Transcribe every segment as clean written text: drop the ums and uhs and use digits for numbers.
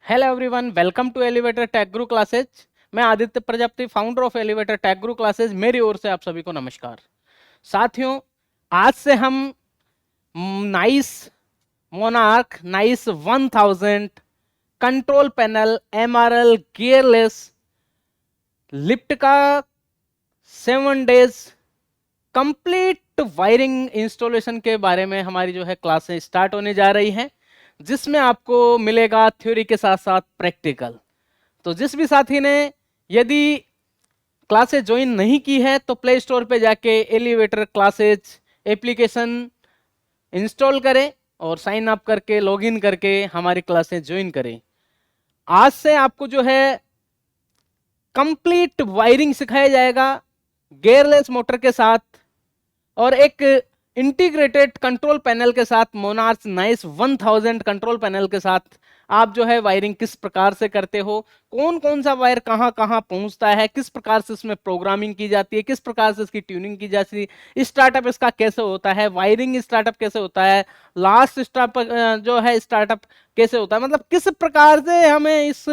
Hello everyone, welcome to Elevator Tech Guru Classes. मैं Aditya Prajapati, founder of Elevator Tech Guru Classes. मेरी ओर से आप सभी को नमस्कार। साथियों, आज से हम nice monarch nice 1000 control panel MRL gearless lift का 7 डेज कंप्लीट वायरिंग इंस्टॉलेशन के बारे में हमारी जो है क्लासें स्टार्ट होने जा रही हैं, जिसमें आपको मिलेगा थ्योरी के साथ साथ प्रैक्टिकल। तो जिस भी साथी ने यदि क्लासेस ज्वाइन नहीं की है तो प्ले स्टोर पे जाके एलिवेटर क्लासेज एप्लीकेशन इंस्टॉल करें और साइन अप करके लॉगिन करके हमारी क्लासेस ज्वाइन करें। आज से आपको जो है कंप्लीट वायरिंग सिखाया जाएगा गियरलेस मोटर के साथ और एक इंटीग्रेटेड कंट्रोल पैनल के साथ। मोनार्क नाइस 1000 कंट्रोल पैनल के साथ आप जो है वायरिंग किस प्रकार से करते हो, कौन कौन सा वायर कहां कहां पहुंचता है, किस प्रकार से इसमें प्रोग्रामिंग की जाती है, किस प्रकार से इसकी ट्यूनिंग की जाती है, स्टार्टअप इसका कैसे होता है, वायरिंग स्टार्टअप कैसे होता है, लास्ट स्टार्टअप जो है स्टार्टअप कैसे होता है, मतलब किस प्रकार से हमें इस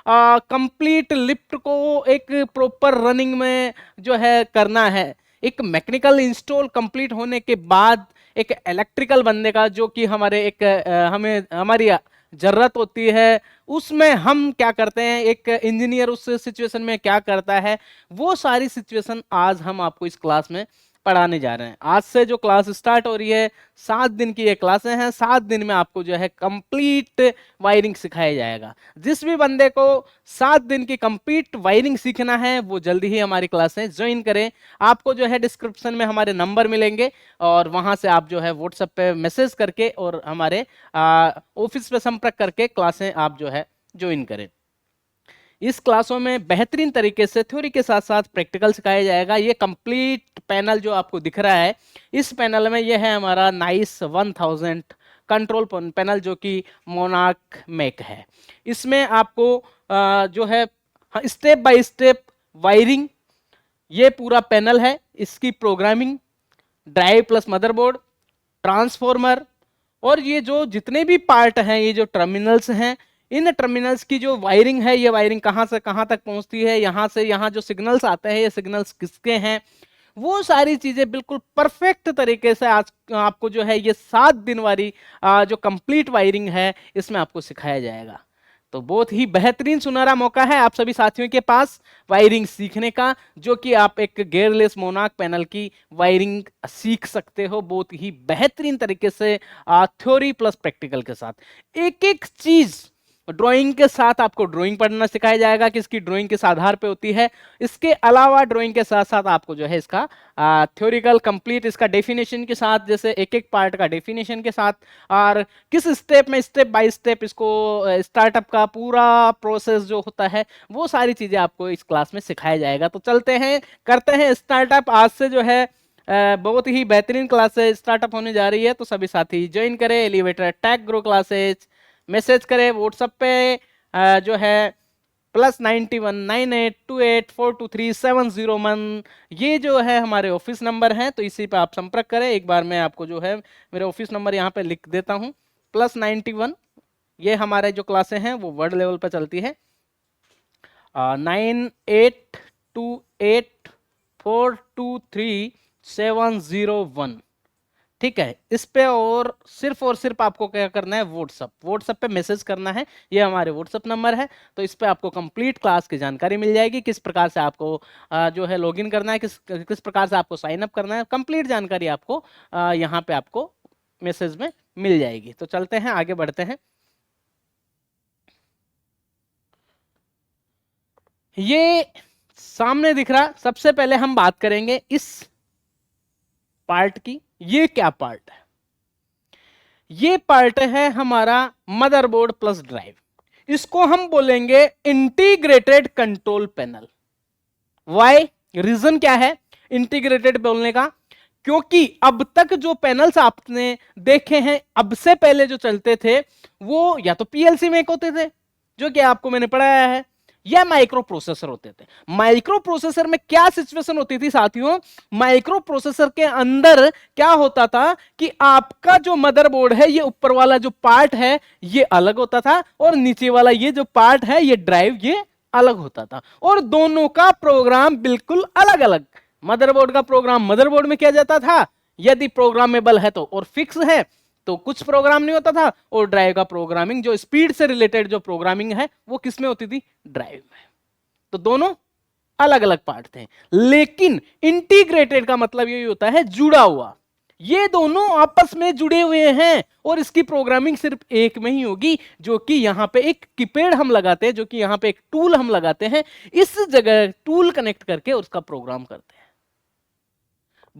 कंप्लीट लिफ्ट को एक प्रॉपर रनिंग में जो है करना है। एक मैकेनिकल इंस्टॉल कंप्लीट होने के बाद एक इलेक्ट्रिकल बनने का जो कि हमारे एक हमें हमारी जरूरत होती है, उसमें हम क्या करते हैं, एक इंजीनियर उस सिचुएशन में क्या करता है, वो सारी सिचुएशन आज हम आपको इस क्लास में पढ़ाने जा रहे हैं। आज से जो क्लास स्टार्ट हो रही है, 7 दिन की ये क्लासें हैं। 7 दिन में आपको जो है कंप्लीट वायरिंग सिखाया जाएगा। जिस भी बंदे को 7 दिन की कंप्लीट वायरिंग सीखना है वो जल्दी ही हमारी क्लासें ज्वाइन करें। आपको जो है डिस्क्रिप्शन में हमारे नंबर मिलेंगे और वहां से आप जो है व्हाट्सएप पे मैसेज करके और हमारे ऑफिस पे संपर्क करके क्लासें आप जो है ज्वाइन करें। इस क्लासों में बेहतरीन तरीके से थ्योरी के साथ साथ प्रैक्टिकल सिखाया जाएगा। ये कंप्लीट पैनल जो आपको दिख रहा है, इस पैनल में ये है हमारा नाइस 1000 कंट्रोल पैनल जो कि मोनार्क मैक है। इसमें आपको जो है स्टेप बाय स्टेप वायरिंग, ये पूरा पैनल है, इसकी programming, drive plus motherboard, transformer और ये जो जितने भी पार्ट हैं, ये जो टर्मिनल्स हैं, इन टर्मिनल्स की जो वायरिंग है, ये वायरिंग कहां से कहां तक पहुंचती है, यहां से यहां जो सिग्नल्स आते हैं, ये सिग्नल्स किसके हैं, वो सारी चीजें बिल्कुल परफेक्ट तरीके से आज आपको जो है ये 7 दिन वाली जो कंप्लीट वायरिंग है इसमें आपको सिखाया जाएगा। तो बहुत ही बेहतरीन सुनहरा मौका है आप सभी साथियों के पास वायरिंग सीखने का, जो कि आप एक गियरलेस मोनार्क पैनल की वायरिंग सीख सकते हो बहुत ही बेहतरीन तरीके से, थ्योरी प्लस प्रैक्टिकल के साथ। एक एक चीज ड्राइंग के साथ आपको ड्राइंग पढ़ना सिखाया जाएगा कि इसकी ड्राइंग किस आधार पे होती है। इसके अलावा ड्राइंग के साथ साथ आपको जो है इसका थ्योरिकल कंप्लीट इसका डेफिनेशन के साथ, जैसे एक एक पार्ट का डेफिनेशन के साथ और किस स्टेप में स्टेप बाय स्टेप इसको स्टार्टअप का पूरा प्रोसेस जो होता है, वो सारी चीजें आपको इस क्लास में सिखाया जाएगा। तो चलते हैं, करते हैं स्टार्टअप। आज से जो है बहुत ही बेहतरीन क्लासेस स्टार्टअप होने जा रही है, तो सभी साथी ज्वाइन करें elevator tech grow classes. Message करें व्हाट्सएप पे जो है +919828423701, ये जो है हमारे ऑफिस नंबर हैं, तो इसी पे आप संपर्क करें। एक बार मैं आपको जो है मेरे ऑफिस नंबर यहाँ पे लिख देता हूँ, +91, ये हमारे जो क्लासें हैं वो वर्ड लेवल पे चलती है, 9828423701। ठीक है, इस पे और सिर्फ आपको क्या करना है, व्हाट्सएप पे मैसेज करना है। ये हमारे व्हाट्सएप नंबर है, तो इस पे आपको कंप्लीट क्लास की जानकारी मिल जाएगी, किस प्रकार से आपको जो है लॉगिन करना है, किस प्रकार से आपको साइन अप करना है, कंप्लीट जानकारी आपको यहाँ पे आपको मैसेज में मिल जाएगी। तो चलते हैं, आगे बढ़ते हैं। ये सामने दिख रहा, सबसे पहले हम बात करेंगे इस पार्ट की। ये क्या पार्ट है? ये पार्ट है हमारा मदरबोर्ड प्लस ड्राइव। इसको हम बोलेंगे integrated control panel. Why, reason क्या है इंटीग्रेटेड बोलने का? क्योंकि अब तक जो पैनल्स आपने देखे हैं, अब से पहले जो चलते थे, वो या तो पीएलसी में होते थे, जो कि आपको मैंने पढ़ाया है, यह माइक्रो प्रोसेसर होते थे। माइक्रो प्रोसेसर में क्या सिचुएशन होती थी साथियों, माइक्रो प्रोसेसर के अंदर क्या होता था कि आपका जो मदरबोर्ड है, ये ऊपर वाला जो पार्ट है ये अलग होता था, और नीचे वाला ये जो पार्ट है ये ड्राइव ये अलग होता था, और दोनों का प्रोग्राम बिल्कुल अलग अलग। मदरबोर्ड का प्रोग्राम मदरबोर्ड में किया जाता था, यदि प्रोग्रामेबल है तो, और फिक्स है तो कुछ प्रोग्राम नहीं होता था, और ड्राइव का प्रोग्रामिंग जो स्पीड से रिलेटेड जो प्रोग्रामिंग है वो किस में होती थी, ड्राइव में। तो दोनों अलग अलग पार्ट थे, लेकिन इंटीग्रेटेड का मतलब यही होता है जुड़ा हुआ, ये दोनों आपस में जुड़े हुए हैं, और इसकी प्रोग्रामिंग सिर्फ एक में ही होगी, जो कि यहां पे एक कीपैड हम लगाते हैं, जो कि यहां पे एक टूल हम लगाते हैं, इस जगह टूल कनेक्ट करके उसका प्रोग्राम करते हैं।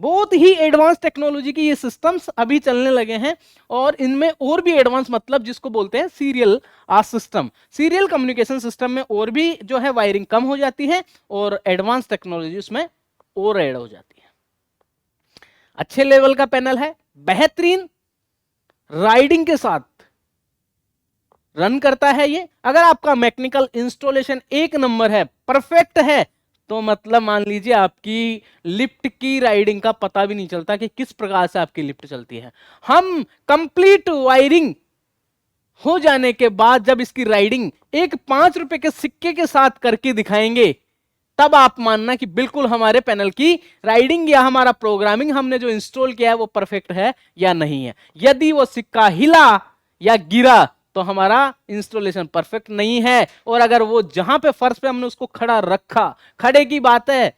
बहुत ही एडवांस टेक्नोलॉजी की ये सिस्टम्स अभी चलने लगे हैं, और इनमें और भी एडवांस मतलब जिसको बोलते हैं serial system, serial communication system में और भी जो है वायरिंग कम हो जाती है, और एडवांस टेक्नोलॉजी उसमें और ऐड हो जाती है। अच्छे लेवल का पैनल है, बेहतरीन राइडिंग के साथ रन करता है ये। अगर आपका मैकेनिकल इंस्टॉलेशन एक नंबर है, परफेक्ट है, तो मतलब मान लीजिए आपकी लिफ्ट की राइडिंग का पता भी नहीं चलता कि किस प्रकार से आपकी लिफ्ट चलती है। हम कंप्लीट वायरिंग हो जाने के बाद जब इसकी राइडिंग एक 5 रुपए के सिक्के के साथ करके दिखाएंगे, तब आप मानना कि बिल्कुल हमारे पैनल की राइडिंग या हमारा प्रोग्रामिंग हमने जो इंस्टॉल किया है वो परफेक्ट है या नहीं है। यदि वो सिक्का हिला या गिरा तो हमारा इंस्टॉलेशन परफेक्ट नहीं है, और अगर वो जहां पे फर्श पे हमने उसको खड़ा रखा, खड़े की बात है,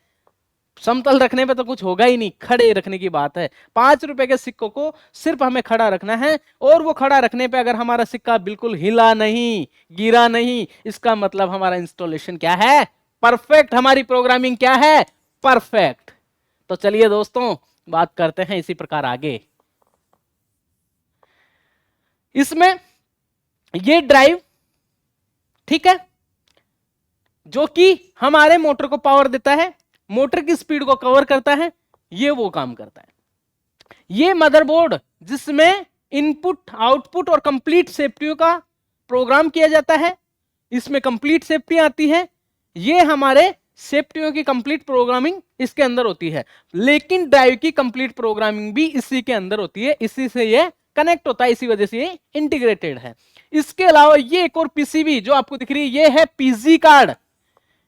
समतल रखने पे तो कुछ होगा ही नहीं, खड़े रखने की बात है। 5 रुपए के सिक्कों को सिर्फ हमें खड़ा रखना है, और वो खड़ा रखने पे अगर हमारा सिक्का बिल्कुल हिला नहीं, गिरा नहीं, इसका मतलब हमारा इंस्टॉलेशन क्या है, परफेक्ट। हमारी प्रोग्रामिंग क्या है, परफेक्ट। तो चलिए दोस्तों बात करते हैं इसी प्रकार आगे। इसमें ये ड्राइव ठीक है, जो कि हमारे मोटर को पावर देता है, मोटर की स्पीड को कवर करता है, ये वो काम करता है। ये मदरबोर्ड जिसमें इनपुट आउटपुट और कंप्लीट सेफ्टी का प्रोग्राम किया जाता है, इसमें कंप्लीट सेफ्टी आती है, ये हमारे सेफ्टियों की कंप्लीट प्रोग्रामिंग इसके अंदर होती है, लेकिन ड्राइव की कंप्लीट प्रोग्रामिंग भी इसी के अंदर होती है, इसी से ये कनेक्ट होता है, इसी वजह से ये इंटीग्रेटेड है। इसके अलावा ये एक और पीसीबी जो आपको दिख रही है, ये है पीजी कार्ड,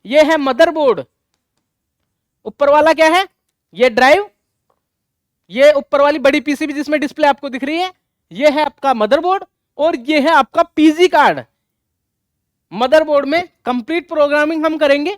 ये है मदरबोर्ड। ऊपर वाला क्या है, ये ड्राइव, ये ऊपर वाली बड़ी पीसीबी जिसमें डिस्प्ले आपको दिख रही है, ये है आपका मदरबोर्ड, और ये है आपका पीजी कार्ड। मदरबोर्ड में कंप्लीट प्रोग्रामिंग हम करेंगे,